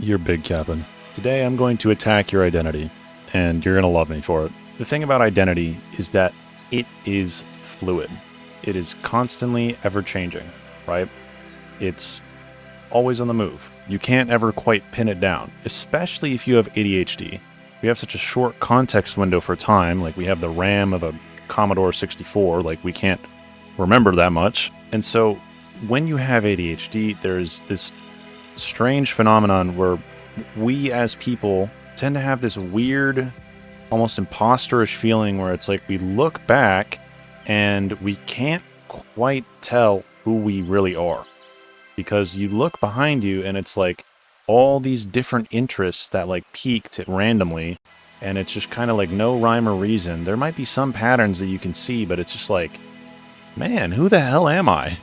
You're big capping. Today I'm going to attack your identity, and you're going to love me for it. The thing about identity is that it is fluid. It is constantly ever changing, right? It's always on the move. You can't ever quite pin it down, especially if you have ADHD. We have such a short context window for time, like we have the RAM of a Commodore 64, like we can't remember that much. And so when you have ADHD, there's this strange phenomenon where we as people tend to have this weird, almost imposterish feeling where it's like we look back and we can't quite tell who we really are. Because you look behind you and it's like all these different interests that like peaked randomly, and it's just kind of like no rhyme or reason. There might be some patterns that you can see, but it's just like, man, who the hell am I?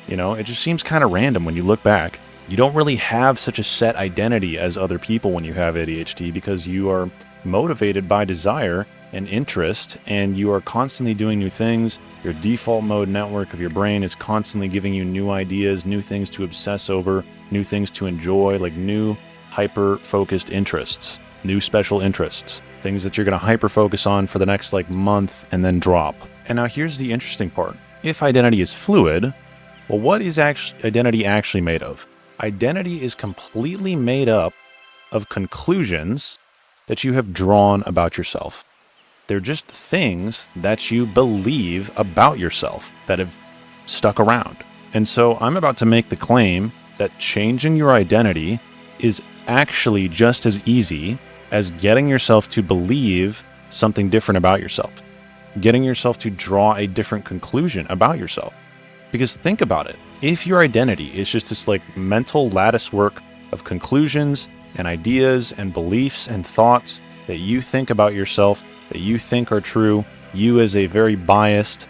You know, it just seems kind of random when you look back. You don't really have such a set identity as other people when you have ADHD because you are motivated by desire and interest, and you are constantly doing new things. Your default mode network of your brain is constantly giving you new ideas, new things to obsess over, new things to enjoy, like new hyper-focused interests, new special interests, things that you're going to hyper-focus on for the next like month and then drop. And now here's the interesting part. If identity is fluid, well, what is identity actually made of? Identity is completely made up of conclusions that you have drawn about yourself. They're just things that you believe about yourself that have stuck around. And so I'm about to make the claim that changing your identity is actually just as easy as getting yourself to believe something different about yourself, getting yourself to draw a different conclusion about yourself. Because think about it. If your identity is just this like mental lattice work of conclusions and ideas and beliefs and thoughts that you think about yourself, that you think are true, you as a very biased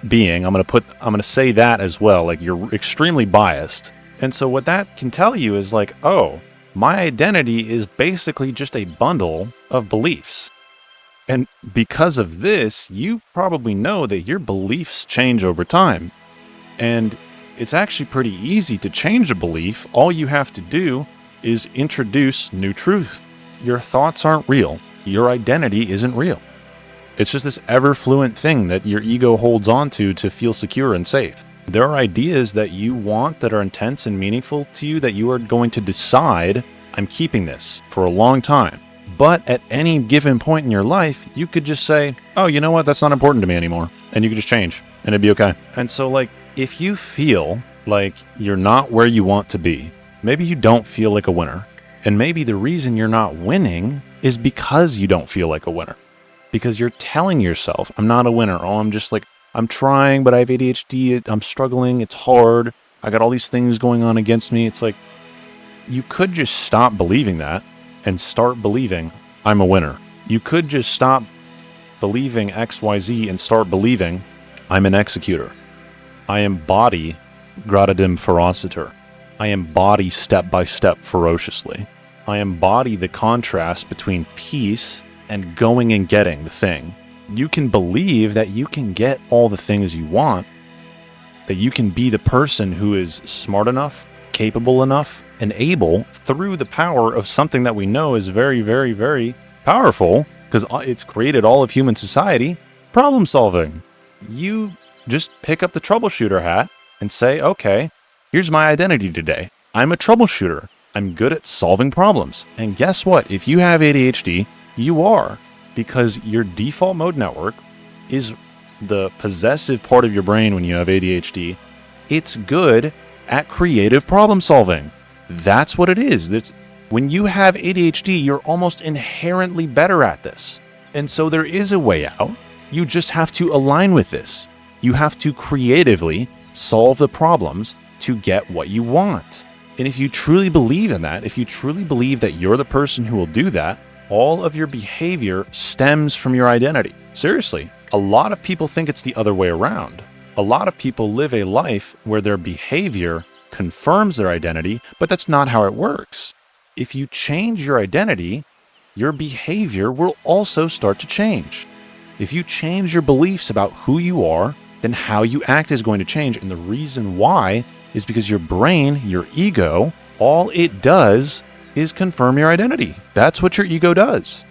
being, I'm going to say that as well, like you're extremely biased. And so what that can tell you is like, oh, my identity is basically just a bundle of beliefs. And because of this, you probably know that your beliefs change over time. And it's actually pretty easy to change a belief. All you have to do is introduce new truth. Your thoughts aren't real. Your identity isn't real. It's just this ever-fluent thing that your ego holds on to feel secure and safe. There are ideas that you want that are intense and meaningful to you that you are going to decide, I'm keeping this for a long time. But at any given point in your life, you could just say, oh, you know what? That's not important to me anymore. And you could just change and it'd be okay. And so like, if you feel like you're not where you want to be, maybe you don't feel like a winner. And maybe the reason you're not winning is because you don't feel like a winner. Because you're telling yourself, I'm not a winner. Oh, I'm trying, but I have ADHD. I'm struggling. It's hard. I got all these things going on against me. It's like, you could just stop believing that and start believing I'm a winner. You could just stop believing XYZ and start believing I'm an executor. I embody gradatim ferociter. I embody step by step ferociously. I embody the contrast between peace and going and getting the thing. You can believe that you can get all the things you want, that you can be the person who is smart enough, capable enough, and able through the power of something that we know is very, very, very powerful because it's created all of human society, problem solving. You just pick up the troubleshooter hat and say, okay, here's my identity today. I'm a troubleshooter. I'm good at solving problems. And guess what? If you have ADHD, you are, because your default mode network is the possessive part of your brain when you have ADHD. It's good at creative problem solving. That's what it is. When you have ADHD, you're almost inherently better at this. And so there is a way out. You just have to align with this. You have to creatively solve the problems to get what you want. And if you truly believe in that, if you truly believe that you're the person who will do that, all of your behavior stems from your identity. Seriously, a lot of people think it's the other way around. A lot of people live a life where their behavior confirms their identity, but that's not how it works. If you change your identity, your behavior will also start to change. If you change your beliefs about who you are, then how you act is going to change. And the reason why is because your brain, your ego, all it does is confirm your identity. That's what your ego does.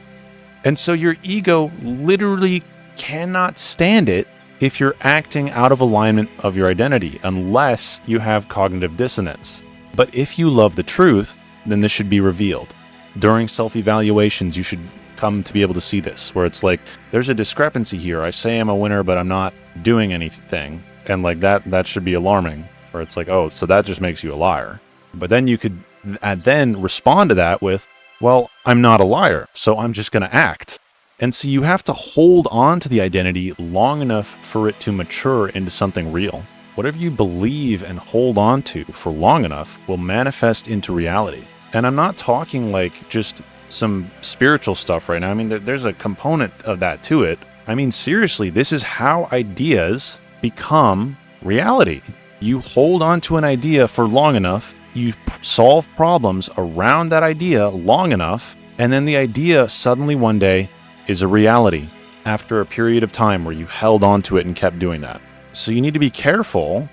And so your ego literally cannot stand it if you're acting out of alignment of your identity, unless you have cognitive dissonance. But if you love the truth, then this should be revealed. During self-evaluations, you should come to be able to see this, where it's like, there's a discrepancy here. I say I'm a winner, but I'm not doing anything. And like that should be alarming, where it's like, oh, so that just makes you a liar. But then you could then respond to that with, well, I'm not a liar, so I'm just going to act. And so you have to hold on to the identity long enough for it to mature into something real. Whatever you believe and hold on to for long enough will manifest into reality. And I'm not talking like just some spiritual stuff right now. I mean, there's a component of that to it. I mean, seriously, this is how ideas become reality. You hold on to an idea for long enough, you solve problems around that idea long enough, and then the idea suddenly one day is a reality after a period of time where you held on to it and kept doing that. So you need to be careful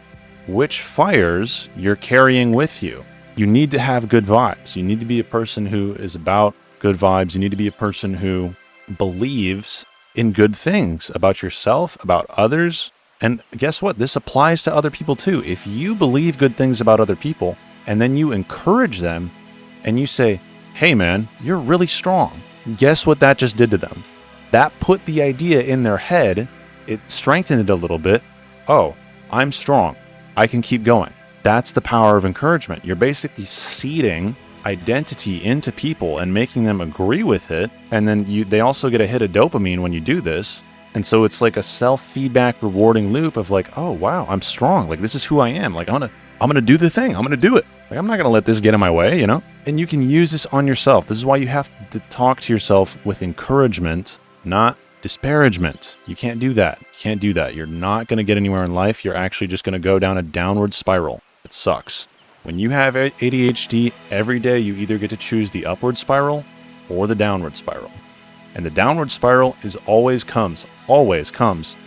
which fires you're carrying with you. You need to have good vibes. You need to be a person who is about good vibes. You need to be a person who believes in good things about yourself, about others. And guess what? This applies to other people too. If you believe good things about other people and then you encourage them and you say, hey man, you're really strong. Guess what that just did to them? That put the idea in their head. It strengthened it a little bit. Oh, I'm strong. I can keep going. That's the power of encouragement. You're basically seeding identity into people and making them agree with it. And then they also get a hit of dopamine when you do this. And so it's like a self-feedback rewarding loop of like, oh, wow, I'm strong. Like, this is who I am. Like, I'm going to do the thing. I'm going to do it. Like, I'm not going to let this get in my way, you know? And you can use this on yourself. This is why you have to talk to yourself with encouragement, not disparagement. You can't do that. You can't do that. You're not going to get anywhere in life. You're actually just going to go down a downward spiral. It sucks. When you have ADHD, every day you either get to choose the upward spiral or the downward spiral. And the downward spiral always comes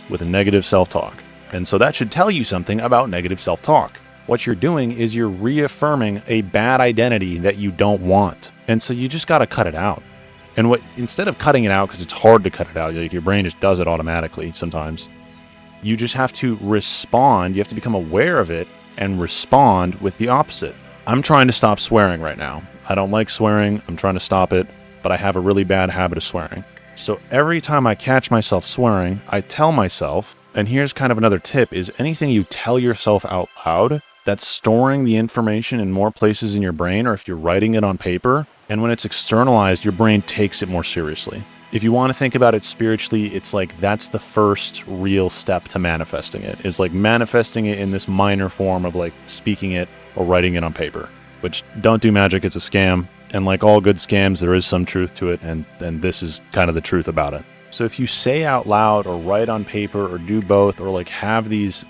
with a negative self-talk. And so that should tell you something about negative self-talk. What you're doing is you're reaffirming a bad identity that you don't want. And so you just got to cut it out. And instead of cutting it out, because it's hard to cut it out, like your brain just does it automatically sometimes, you just have to respond. You have to become aware of it and respond with the opposite. I'm trying to stop swearing right now. I don't like swearing. I'm trying to stop it, but I have a really bad habit of swearing. So every time I catch myself swearing, I tell myself, and here's kind of another tip, is anything you tell yourself out loud, that's storing the information in more places in your brain, or if you're writing it on paper, and when it's externalized, your brain takes it more seriously. If you want to think about it spiritually, it's like that's the first real step to manifesting it, is like manifesting it in this minor form of like speaking it or writing it on paper, which don't do magic. It's a scam. And like all good scams, there is some truth to it. And this is kind of the truth about it. So if you say out loud or write on paper or do both, or like have these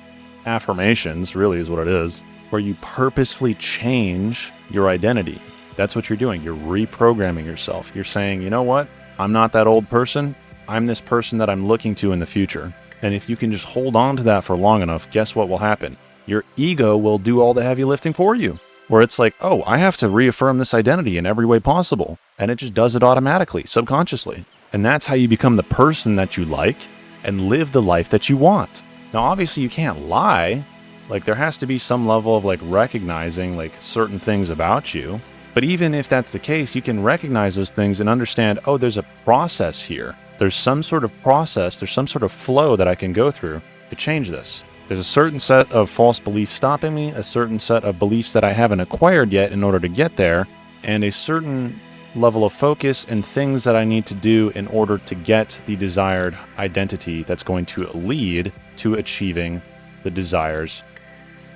affirmations, really is what it is, where you purposefully change your identity. That's what you're doing. You're reprogramming yourself. You're saying, you know what? I'm not that old person. I'm this person that I'm looking to in the future. And if you can just hold on to that for long enough, guess what will happen? Your ego will do all the heavy lifting for you. Where it's like, oh, I have to reaffirm this identity in every way possible. And it just does it automatically, subconsciously. And that's how you become the person that you like and live the life that you want. Now, obviously, you can't lie. Like, there has to be some level of like recognizing like certain things about you. But even if that's the case, you can recognize those things and understand, oh, there's a process here. There's some sort of process, there's some sort of flow that I can go through to change this. There's a certain set of false beliefs stopping me, a certain set of beliefs that I haven't acquired yet in order to get there, and a certain level of focus and things that I need to do in order to get the desired identity that's going to lead to achieving the desires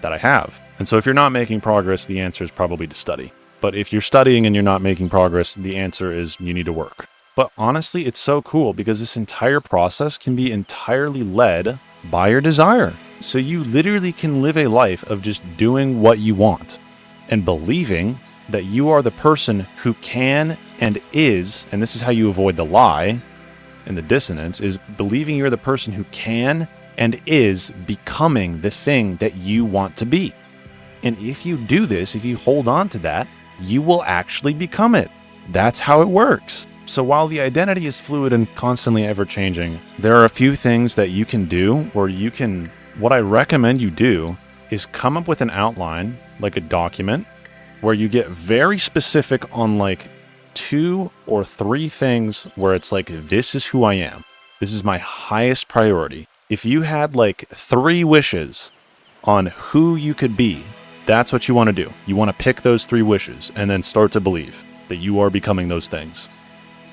that I have. And so if you're not making progress, the answer is probably to study. But if you're studying and you're not making progress, the answer is you need to work. But honestly, it's so cool because this entire process can be entirely led by your desire. So you literally can live a life of just doing what you want and believing that you are the person who can and is, and this is how you avoid the lie and the dissonance, is believing you're the person who can and is becoming the thing that you want to be. And if you do this, if you hold on to that, you will actually become it. That's how it works. So while the identity is fluid and constantly ever changing, there are a few things that you can do what I recommend you do is come up with an outline, like a document, where you get very specific on like 2 or 3 things where it's like, this is who I am. This is my highest priority. If you had like 3 wishes on who you could be, that's what you want to do. You want to pick those 3 wishes and then start to believe that you are becoming those things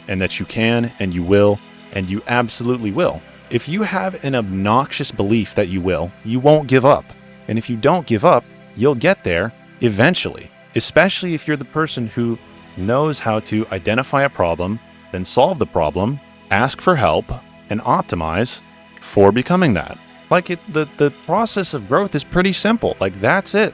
and that you can and you will and you absolutely will. If you have an obnoxious belief that you will, you won't give up. And if you don't give up, you'll get there eventually, especially if you're the person who knows how to identify a problem, then solve the problem, ask for help, and optimize for becoming that. Like the process of growth is pretty simple. Like that's it.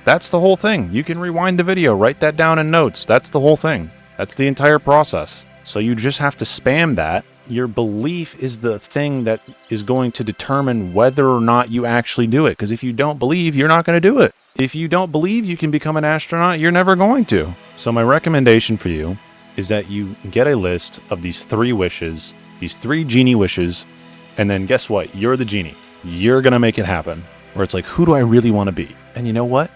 That's the whole thing. You can rewind the video, write that down in notes. That's the whole thing. That's the entire process. So you just have to spam that. Your belief is the thing that is going to determine whether or not you actually do it. Because if you don't believe, you're not going to do it. If you don't believe you can become an astronaut, you're never going to. So my recommendation for you is that you get a list of these 3 wishes, these 3 genie wishes, and then guess what? You're the genie. You're going to make it happen. Where it's like, who do I really want to be? And you know what?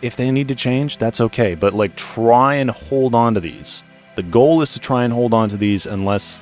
If they need to change, that's okay. But like, try and hold on to these. The goal is to try and hold on to these unless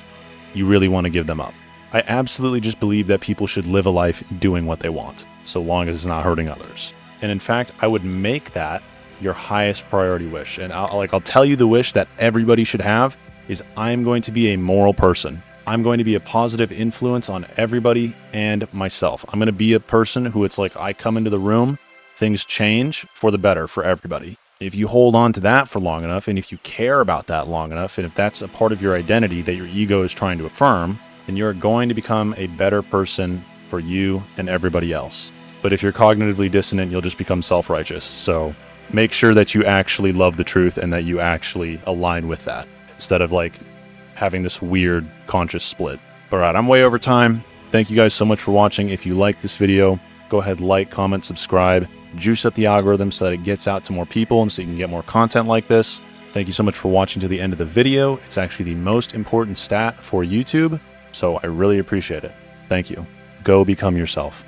you really want to give them up. I absolutely just believe that people should live a life doing what they want, so long as it's not hurting others. And in fact, I would make that your highest priority wish. And I'll tell you the wish that everybody should have is I'm going to be a moral person. I'm going to be a positive influence on everybody and myself. I'm going to be a person who it's like I come into the room, things change for the better for everybody. If you hold on to that for long enough, and if you care about that long enough, and if that's a part of your identity that your ego is trying to affirm, then you're going to become a better person for you and everybody else. But if you're cognitively dissonant, you'll just become self-righteous. So make sure that you actually love the truth and that you actually align with that instead of like having this weird conscious split. All right, I'm way over time. Thank you guys so much for watching. If you like this video, go ahead, like, comment, subscribe, juice up the algorithm so that it gets out to more people and so you can get more content like this. Thank you so much for watching to the end of the video. It's actually the most important stat for YouTube, so I really appreciate it. Thank you. Go become yourself.